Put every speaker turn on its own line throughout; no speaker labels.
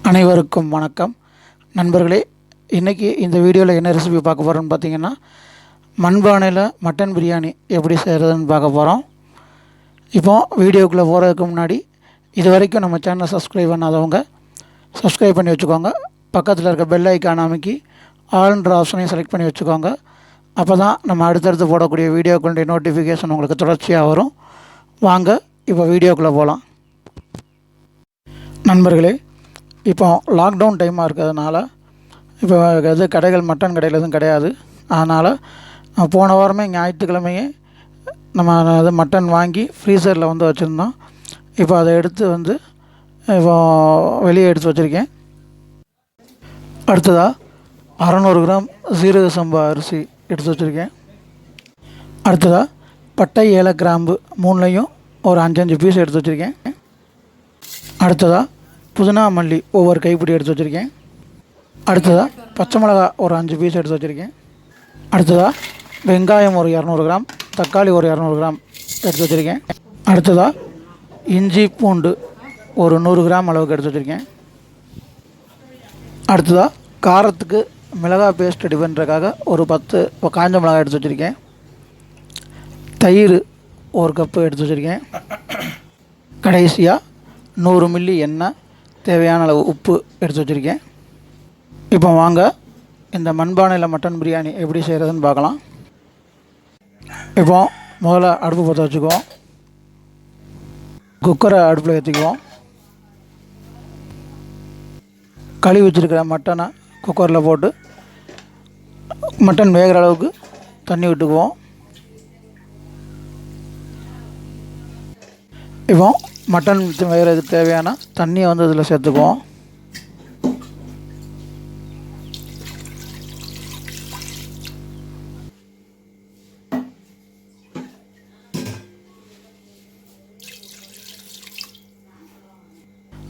அனைவருக்கும் வணக்கம் நண்பர்களே. இன்றைக்கி இந்த வீடியோவில் என்ன ரெசிபி பார்க்க போகிறோன்னு பார்த்தீங்கன்னா, மண்பானையில் மட்டன் பிரியாணி எப்படி செய்கிறதுன்னு பார்க்க போகிறோம். இப்போது வீடியோக்குள்ளே போகிறதுக்கு முன்னாடி இது வரைக்கும் நம்ம சேனலை சப்ஸ்கிரைப் பண்ணாதவங்க சப்ஸ்கிரைப் பண்ணி வச்சுக்கோங்க. பக்கத்தில் இருக்க பெல் ஐக்கான் அமைக்கி ஆல்ன்ற ஆப்ஷனையும் செலக்ட் பண்ணி வச்சுக்கோங்க. அப்போ தான் நம்ம அடுத்தடுத்து போடக்கூடிய வீடியோக்களுடைய நோட்டிஃபிகேஷன் உங்களுக்கு தொடர்ச்சியாக வரும். வாங்க இப்போ வீடியோக்குள்ளே போகலாம். நண்பர்களே, இப்போ லாக்டவுன் டைமாக இருக்கிறதுனால இப்போ கடைகள் மட்டன் கடையில் எதுவும் கிடையாது. அதனால் போன வாரமே ஞாயிற்றுக்கிழமையே நம்ம மட்டன் வாங்கி ஃப்ரீசரில் வச்சுருந்தோம். இப்போ அதை எடுத்து இப்போ வெளியே எடுத்து வச்சுருக்கேன். அடுத்ததாக 600 கிராம் சீரக சம்பா அரிசி எடுத்து வச்சுருக்கேன். அடுத்ததாக பட்டை ஏல கிராம்பு 3லையும் ஒரு 5 பீஸ் எடுத்து வச்சுருக்கேன். அடுத்ததாக புதினா மல்லி ஒவ்வொரு கைப்பிடி எடுத்து வச்சுருக்கேன். அடுத்ததாக பச்சை மிளகா ஒரு 5 பீஸ் எடுத்து வச்சுருக்கேன். அடுத்ததாக வெங்காயம் ஒரு 200 கிராம், தக்காளி ஒரு 200 கிராம் எடுத்து வச்சுருக்கேன். அடுத்ததாக இஞ்சி பூண்டு ஒரு 100 கிராம் அளவுக்கு எடுத்து வச்சுருக்கேன். அடுத்ததாக காரத்துக்கு மிளகாய் பேஸ்ட் ரெடி பண்ணுறதுக்காக ஒரு 10 காஞ்ச மிளகாய் எடுத்து வச்சுருக்கேன். தயிர் ஒரு கப்பு எடுத்து வச்சுருக்கேன். கடைசியாக 100 மில்லி எண்ணெய், தேவையான அளவு உப்பு எடுத்து வச்சுருக்கேன். இப்போ வாங்க இந்த மண்பானையில் மட்டன் பிரியாணி எப்படி செய்கிறதுன்னு பார்க்கலாம். இப்போ முதல்ல அடுப்பு பற்ற வச்சுக்குவோம். குக்கரை அடுப்பில் ஏற்றிக்குவோம். கழுவி வச்சுருக்கிற மட்டனை குக்கரில் போட்டு மட்டன் வேகிற அளவுக்கு தண்ணி விட்டுக்குவோம். இப்போ மட்டன் வேகிறதுக்கு தேவையான தண்ணியை இதில் சேர்த்துக்குவோம்.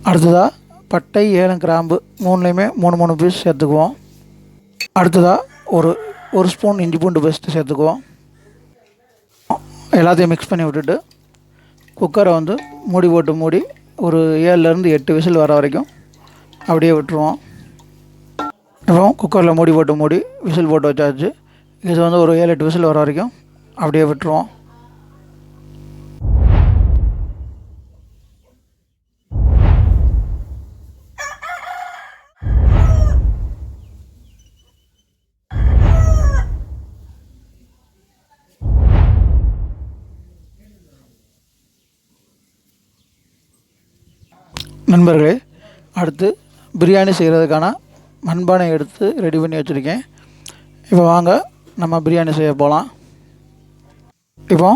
அடுத்ததாக பட்டை ஏலம் கிராம்பு 3லையுமே 3 பீஸ் சேர்த்துக்குவோம். அடுத்ததாக ஒரு ஸ்பூன் இஞ்சி பூண்டு பேஸ்ட்டு சேர்த்துக்குவோம். எல்லாத்தையும் மிக்ஸ் பண்ணி விட்டுட்டு குக்கரை மூடி மூடி ஒரு 7லேருந்து 8 விசில் வர வரைக்கும் அப்படியே விட்டுருவோம். இப்போ குக்கரில் மூடி விசில் போட்டு வச்சாச்சு. இது ஒரு 7-8 விசில் வர வரைக்கும் அப்படியே விட்டுருவோம். நண்பர்களே, அடுத்து பிரியாணி செய்கிறதுக்கான மண்பானை எடுத்து ரெடி பண்ணி வச்சுருக்கேன். இப்போ வாங்க நம்ம பிரியாணி செய்ய போகலாம். இப்போ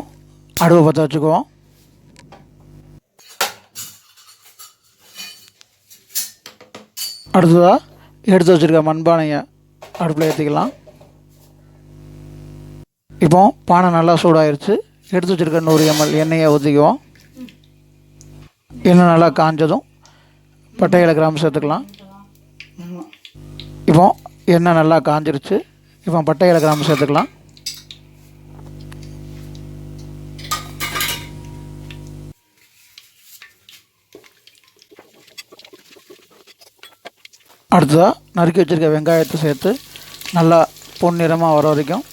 அடுப்பை பற்ற வச்சுக்குவோம். அடுத்ததாக எடுத்து வச்சுருக்க மண்பானையை அடுப்பில் ஏற்றிக்கலாம். இப்போ பானை நல்லா சூடாயிருச்சு. எடுத்து வச்சுருக்க 100 ml எண்ணெயை ஊற்றிக்குவோம். எண்ணெய் நல்லா காஞ்சதும் பட்டை ஏல கிராம்பு சேர்த்துக்கலாம். இப்போ எண்ணெய் நல்லா காஞ்சிருச்சு. இப்போ பட்டை ஏல கிராம்பு சேர்த்துக்கலாம். அடுத்ததாக நறுக்கி வச்சுருக்க வெங்காயத்தை சேர்த்து நல்லா பொன்னிறமாக வர வரைக்கும்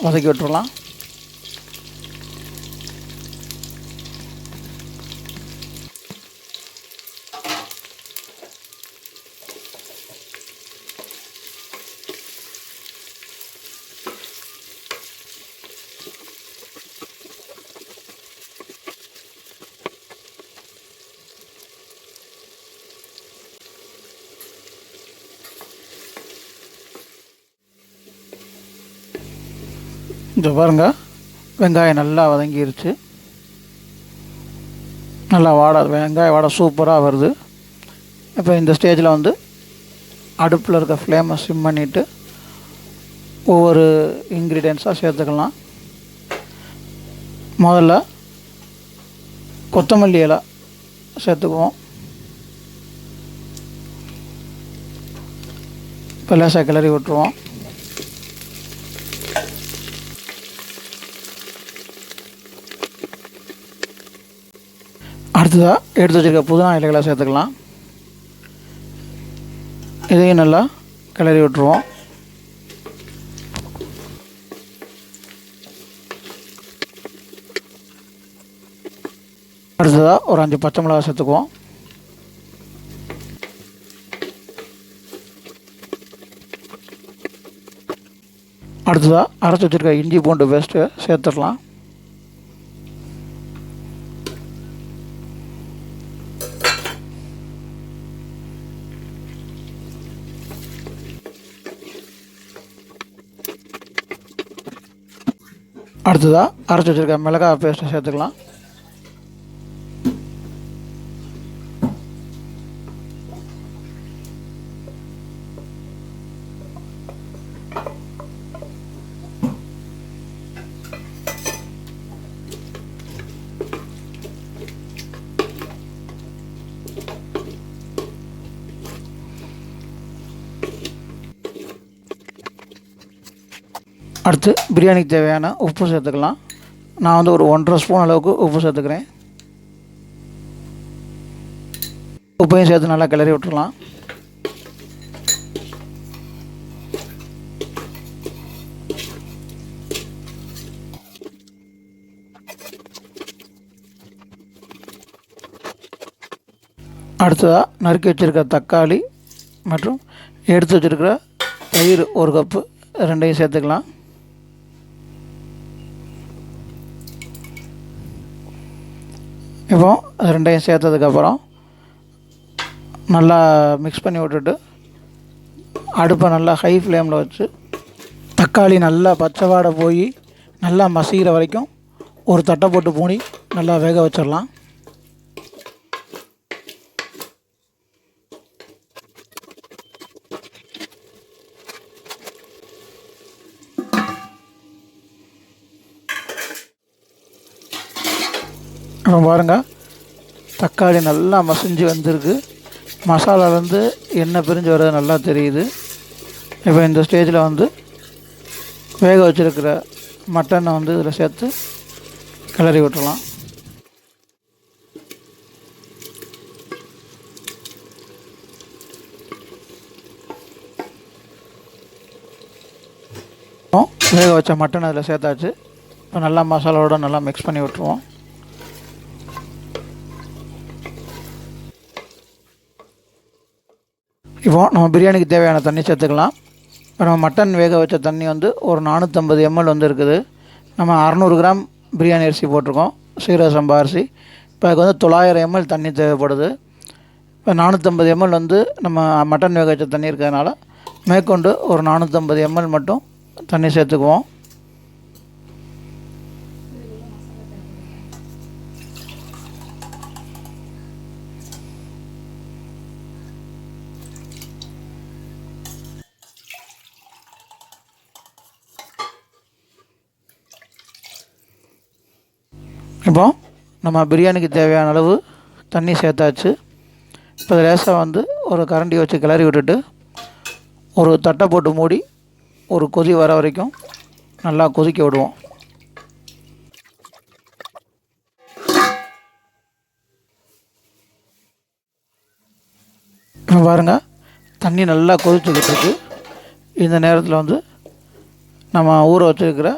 வதக்கி விட்டுடலாம். இந்த பாருங்க, வெங்காயம் நல்லா வதங்கிருச்சு. நல்லா வெங்காய வாடை சூப்பராக வருது. இப்போ இந்த ஸ்டேஜில் அடுப்பில் இருக்க ஃப்ளேமை சிம் பண்ணிவிட்டு ஒவ்வொரு இன்க்ரீடியன்ஸாக சேர்த்துக்கலாம். முதல்ல கொத்தமல்லி இலை சேர்த்துக்குவோம். இப்போ லேசாக கிளறி விட்டுருவோம். அடுத்ததாக எடுத்து வச்சுருக்க புதினா இலைகளை சேர்த்துக்கலாம். இதையும் நல்லா கிளறி விட்டுருவோம். அடுத்ததாக ஒரு 5 பச்சை மிளகாய் சேர்த்துக்குவோம். அடுத்ததாக அரைச்சி வச்சுருக்க இஞ்சி பூண்டு பேஸ்ட்டு சேர்த்துடலாம். அடுத்ததாக அரைச்சி வச்சுருக்க மிளகாய் பேஸ்ட்டை சேர்த்துக்கலாம். அடுத்து பிரியாணிக்கு தேவையான உப்பு சேர்த்துக்கலாம். நான் வந்து ஒரு 1.5 ஸ்பூன் அளவுக்கு உப்பு சேர்த்துக்கிறேன். உப்பையும் சேர்த்து நல்லா கிளறி விட்டுடலாம். அடுத்ததாக நறுக்கி வச்சுருக்க தக்காளி மற்றும் எடுத்து வச்சுருக்கிற தயிர் 1 கப்பு ரெண்டையும் சேர்த்துக்கலாம். இப்போ ரெண்டையும் சேர்த்ததுக்கப்புறம் நல்லா மிக்ஸ் பண்ணி விட்டுட்டு அடுப்பை நல்லா ஹை ஃப்ளேமில் வச்சு தக்காளி நல்லா பச்சை வாடை போய் நல்லா மசிகிற வரைக்கும் ஒரு தட்டை போட்டு மூடி நல்லா வேக வச்சிடலாம். அப்புறம் பாருங்கள், தக்காளி நல்லா மசிஞ்சு வந்திருக்கு. மசாலாலேருந்து எண்ணெய் பிரிஞ்சு வர்றது நல்லா தெரியுது. இப்போ இந்த ஸ்டேஜில் வந்து வேக வச்சுருக்கிற மட்டனை வந்து இதில் சேர்த்து கிளறி விட்டுறலாம். வேக வச்ச மட்டன் அதில் சேர்த்தாச்சு. இப்போ நல்லா மசாலாவோட நல்லா மிக்ஸ் பண்ணி விட்டுருவோம். இப்போது நம்ம பிரியாணிக்கு தேவையான தண்ணி சேர்த்துக்கலாம். இப்போ நம்ம மட்டன் வேக வச்ச தண்ணி வந்து ஒரு 450 ml வந்து இருக்குது. நம்ம 600 கிராம் பிரியாணி அரிசி போட்டிருக்கோம், சீரக சம்பா அரிசி. இப்போ அதுக்கு வந்து 900 ml தண்ணி தேவைப்படுது. இப்போ 450 ml வந்து நம்ம மட்டன் வேக வச்ச தண்ணி இருக்கிறதுனால மேற்கொண்டு ஒரு 450 ml மட்டும் தண்ணி சேர்த்துக்குவோம். இப்போ நம்ம பிரியாணிக்கு தேவையான அளவு தண்ணி சேர்த்தாச்சு. இப்போ லேசாக வந்து ஒரு கரண்டி வச்சு கிளறி விட்டுட்டு ஒரு தட்டை போட்டு மூடி ஒரு கொதி வர வரைக்கும் நல்லா கொதிக்க விடுவோம். பாருங்கள், தண்ணி நல்லா கொதிச்சுக்கிட்டு இருக்கு. இந்த நேரத்தில் வந்து நம்ம ஊற வச்சுருக்கிற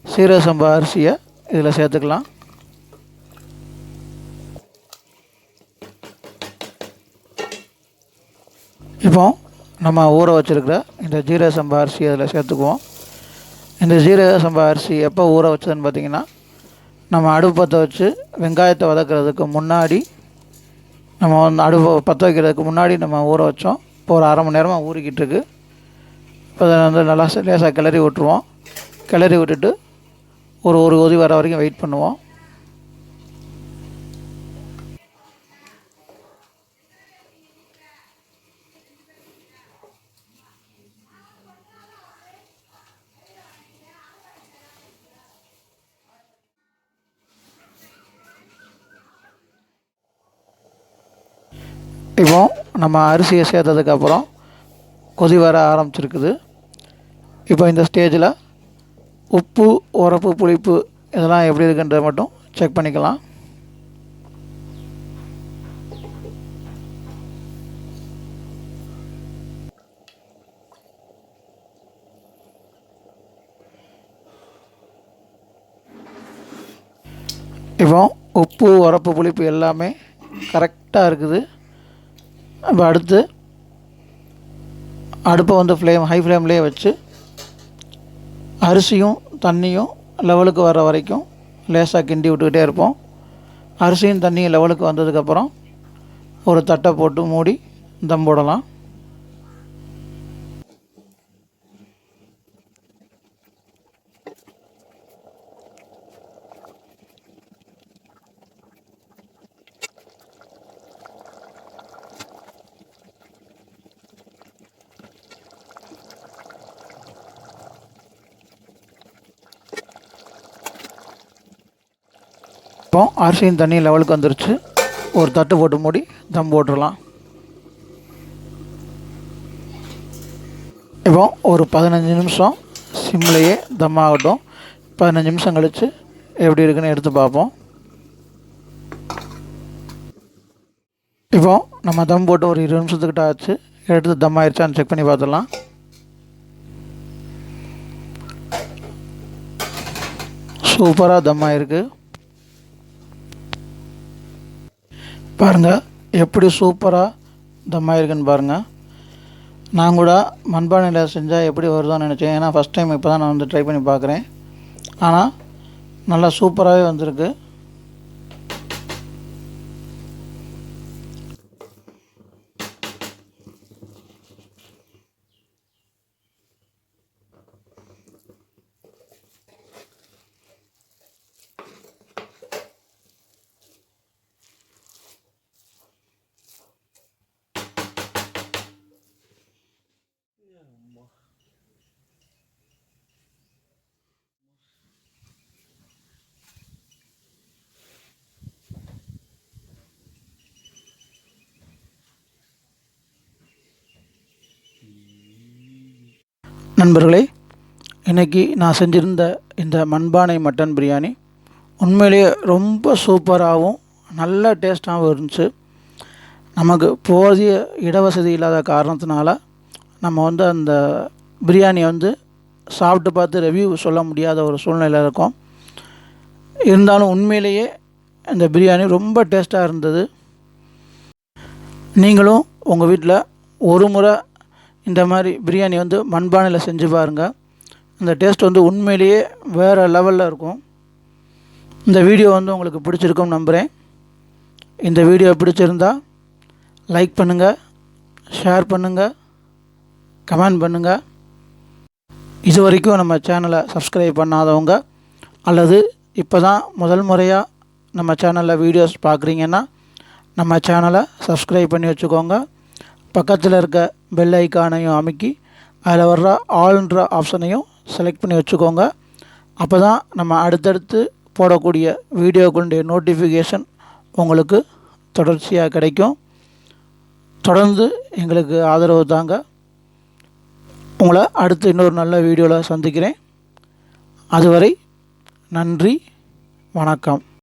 சீரக சம்பா அரிசியை இதில் சேர்த்துக்கலாம். இப்போ நம்ம ஊற வச்சுருக்கிற இந்த ஜீரக சம்பா அரிசி அதில் சேர்த்துக்குவோம். இந்த ஜீரக சம்பா அரிசி எப்போ ஊற வச்சதுன்னு பார்த்திங்கன்னா, நம்ம அடுப்பு பற்ற வச்சு வெங்காயத்தை வதக்கிறதுக்கு முன்னாடி, நம்ம வந்து அடுப்பை பற்ற வைக்கிறதுக்கு முன்னாடி நம்ம ஊற வச்சோம். இப்போ ஒரு 1/2 மணி நேரமாக ஊறிக்கிட்டு இருக்குது. இப்போ அதை வந்து நல்லா லேசாக கிளறி விட்டுருவோம். கிளறி விட்டுட்டு ஒரு கொதி வர வரைக்கும் வெயிட் பண்ணுவோம். இப்போ நம்ம அரிசியை சேர்த்ததுக்கப்புறம் கொதி வர ஆரம்பிச்சிருக்குது. இப்போ இந்த ஸ்டேஜில் உப்பு, உரப்பு, புளிப்பு இதெல்லாம் எப்படி இருக்குன்றதை மட்டும் செக் பண்ணிக்கலாம். இப்போ உப்பு உரப்பு புளிப்பு எல்லாமே கரெக்டாக இருக்குது. இப்போ அடுத்து அடுப்பை வந்து ஹை ஃப்ளேம்லேயே வச்சு அரிசியும் தண்ணியும் லெவலுக்கு வர வரைக்கும் லேசாக கிண்டி விட்டுக்கிட்டே இருப்போம். அரிசியும் தண்ணியும் லெவலுக்கு வந்ததுக்கப்புறம் ஒரு தட்டை போட்டு மூடி தம் போடலாம். இப்போ அரிசியும் தண்ணி லெவலுக்கு வந்துருச்சு. ஒரு தட்டு போட்டு மூடி தம் போட்டுடலாம். இப்போ ஒரு 15 நிமிஷம் சிம்லேயே தம் ஆகட்டும். 15 நிமிஷம் கழித்து எப்படி இருக்குன்னு எடுத்து பார்ப்போம். இப்போ நம்ம தம் போட்டு ஒரு 20 நிமிஷத்துக்கிட்ட ஆச்சு. எடுத்து தம் ஆயிடுச்சான்னு செக் பண்ணி பார்த்துடலாம். சூப்பராக தம் ஆகிருக்கு. பாருங்கள் எப்படி சூப்பராக தம் ஆகிருக்குன்னு பாருங்கள். நான் கூட மண்பானையில் செஞ்சால் எப்படி வருதோன்னு நினச்சேன். ஏன்னா ஃபஸ்ட் டைம் இப்போ தான் நான் வந்து ட்ரை பண்ணி பார்க்குறேன். ஆனால் நல்லா சூப்பராகவே வந்திருக்கு. நண்பர்களே, இன்றைக்கி நான் செஞ்சுருந்த இந்த மண்பானை மட்டன் பிரியாணி உண்மையிலேயே ரொம்ப சூப்பராகவும் நல்ல டேஸ்ட்டாகவும் இருந்துச்சு. நமக்கு போதிய இடவசதி இல்லாத காரணத்தினால நம்ம வந்து அந்த பிரியாணி வந்து சாப்பிட்டு பார்த்து ரிவ்யூ சொல்ல முடியாத ஒரு சூழ்நிலை இருக்கும். இருந்தாலும் உண்மையிலேயே இந்த பிரியாணி ரொம்ப டேஸ்ட்டாக இருந்தது. நீங்களும் உங்கள் வீட்டில் ஒரு முறை இந்த மாதிரி பிரியாணி வந்து மண்பானையில் செஞ்சு பாருங்கள். இந்த டேஸ்ட் வந்து உண்மையிலேயே வேறு லெவலில் இருக்கும். இந்த வீடியோ வந்து உங்களுக்கு பிடிச்சிருக்கும்னு நம்புகிறேன். இந்த வீடியோ பிடிச்சிருந்தால் லைக் பண்ணுங்கள், ஷேர் பண்ணுங்கள், கமெண்ட் பண்ணுங்கள். இது வரைக்கும் நம்ம சேனலை சப்ஸ்கிரைப் பண்ணாதவங்க அல்லது இப்போ தான் முதல் முறையாக நம்ம சேனலில் வீடியோஸ் பார்க்குறீங்கன்னா நம்ம சேனலை சப்ஸ்கிரைப் பண்ணி வச்சுக்கோங்க. பக்கத்தில் இருக்க பெல் ஐக்கானையும் அமைக்கி அதில் வர்ற ஆல்ன்ற ஆப்ஷனையும் செலக்ட் பண்ணி வச்சுக்கோங்க. அப்போ தான் நம்ம அடுத்தடுத்து போடக்கூடிய வீடியோக்களுடைய நோட்டிஃபிகேஷன் உங்களுக்கு தொடர்ச்சியாக கிடைக்கும். தொடர்ந்து எங்களுக்கு ஆதரவு தாங்க. உங்களை அடுத்து இன்னொரு நல்ல வீடியோவில் சந்திக்கிறேன். அதுவரை நன்றி, வணக்கம்.